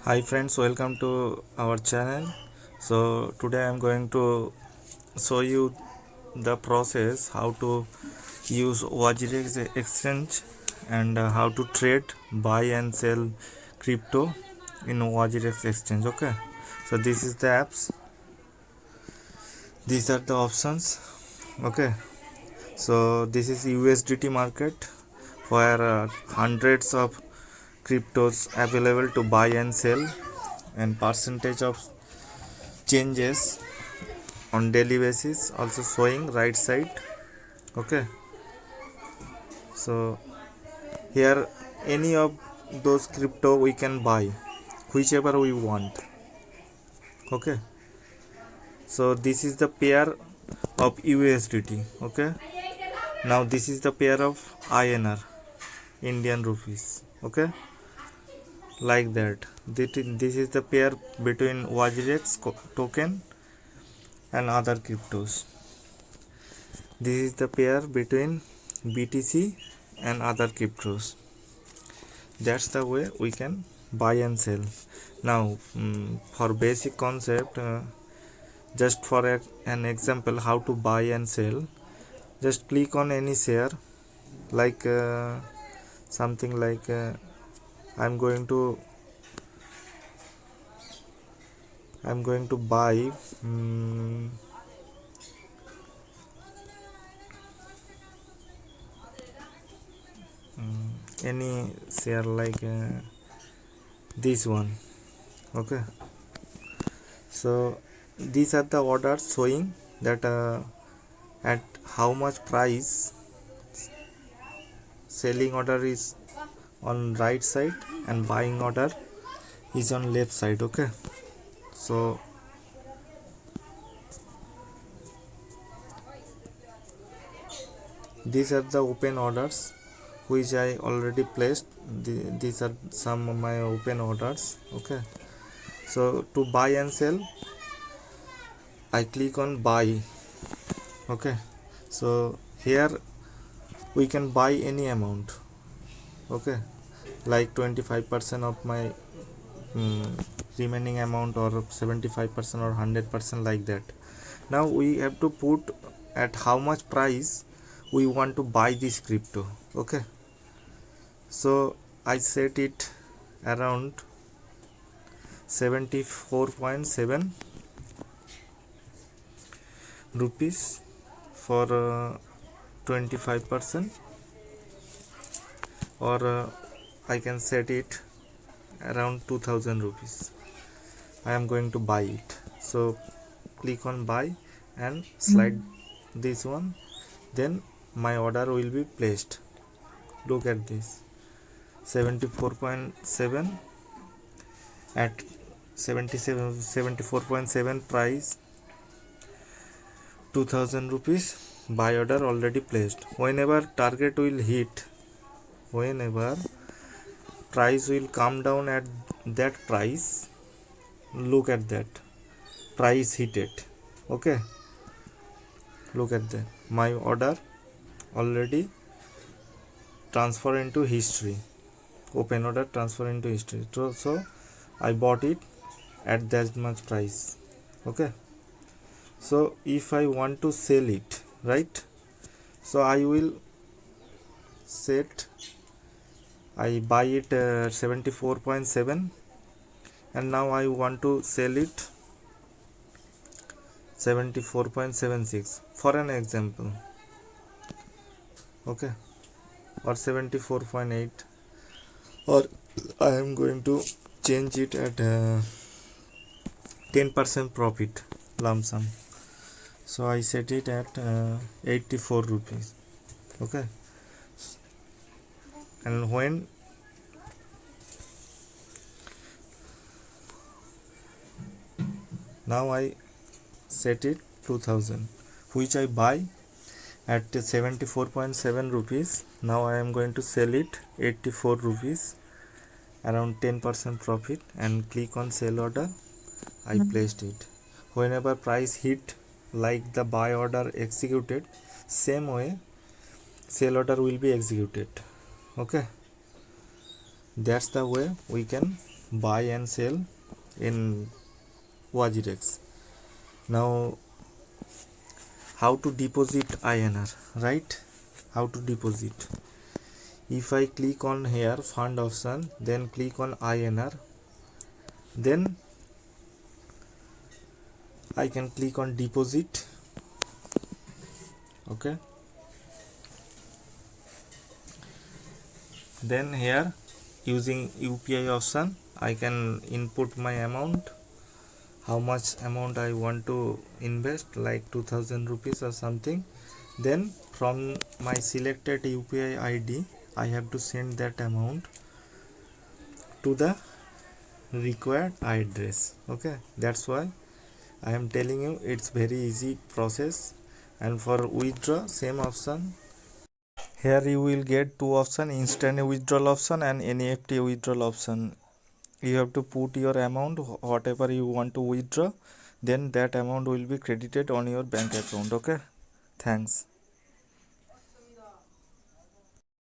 Hi friends, welcome to our channel. So today I am going to show you the process how to use Wajirex exchange and how to trade, buy and sell crypto in Wajirex exchange. Okay, so this is the apps, these are the options. Okay, so this is USDT market where hundreds of cryptos available to buy and sell, and percentage of changes on daily basis also showing right side. Okay, so here any of those crypto we can buy whichever we want. Okay, so this is the pair of USDT. Okay, now this is the pair of INR, Indian rupees. Okay, like that. This is the pair between Wajirex token and other cryptos. This is the pair between BTC and other cryptos. That's the way we can buy and sell. Now for basic concept, just for an example how to buy and sell, just click on any share, like something like I'm going to buy any share like this one. Okay, so these are the orders showing that at how much price selling order is on right side and buying order is on left side. Okay, so these are the open orders which I already placed. These are some of my open orders. Okay, so to buy and sell I click on buy. Okay, so here we can buy any amount. Okay, like 25% of my remaining amount, or 75% or 100%, like that. Now we have to put at how much price we want to buy this crypto. Okay, so I set it around 74.7 rupees for 25%, or I can set it around 2000 rupees. I am going to buy it, so click on buy and slide this one, then my order will be placed. Look at this, 74.7 at 74.7 price, 2000 rupees, buy order already placed. Whenever target will hit, whenever price will come down at that price, look at that, price hit it. Okay, look at that, my order already transfer into history, open order transfer into history. So I bought it at that much price. Okay, so if I want to sell it, right, so I will set, I buy it 74.7, and now I want to sell it 74.76 for an example. Okay, or 74.8, or I am going to change it at 10% profit lump sum, so I set it at 84 rupees. Okay, and when now I set it 2000, which I buy at 74.7 rupees. Now I am going to sell it 84 rupees, around 10% profit, and click on sell order. I placed it. Whenever price hit like the buy order executed, same way sell order will be executed. Okay, that's the way we can buy and sell in Wazirex. Now how to deposit INR, right? How to deposit? If I click on here fund option, then click on INR, then I can click on deposit. Okay, then here using UPI option I can input my amount, how much amount I want to invest, like 2000 rupees or something. Then from my selected UPI ID I have to send that amount to the required address. Okay, that's why I am telling you it's very easy process. And for withdraw, same option. Here you will get two option, instant withdrawal option and NEFT withdrawal option. You have to put your amount whatever you want to withdraw, then that amount will be credited on your bank account. Okay, thanks.